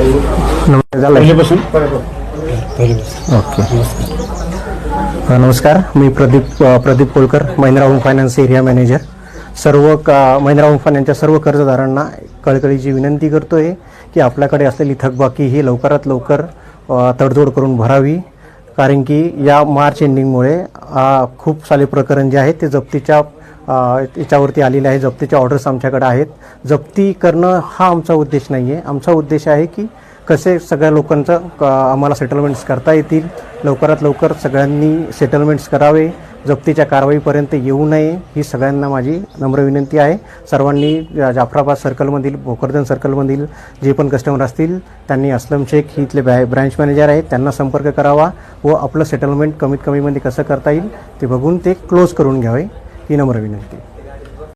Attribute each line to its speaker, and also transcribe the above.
Speaker 1: पहिल्यापासून
Speaker 2: ओके. नमस्कार, मी Pradeep Kolkar, Mahindra home finance area manager. Mahindra home फायनान्सच्या सर्व कर्जदारांना कळकळीची विनंती करतो आहे की आपल्याकडे असलेली थकबाकी ही लवकरात लवकर तडजोड करून भरावी. कारण की या मार्च एंडिंगमुळे खूप सारे प्रकरण जे आहेत ते जप्तीच्या याच्यावरती आलेले आहे. जप्तीच्या ऑर्डर्स आमच्याकडे आहेत. जप्ती करणं हा आमचा उद्देश नाही आहे. आमचा उद्देश आहे की कसे सगळ्या लोकांचं आम्हाला सेटलमेंट्स करता येतील. लवकरात लवकर सगळ्यांनी सेटलमेंट्स करावे, जप्तीच्या कारवाईपर्यंत येऊ नये, ही सगळ्यांना माझी नम्र विनंती आहे. सर्वांनी जाफराबाद सर्कलमधील, भोकरदन सर्कलमधील जे पण कस्टमर असतील त्यांनी असलम शेख ही इथले ब्रँच मॅनेजर आहेत, त्यांना संपर्क करावा व आपलं सेटलमेंट कमीत कमीमध्ये कसं करता येईल ते बघून ते क्लोज करून घ्यावे, ही नम्र विनंती.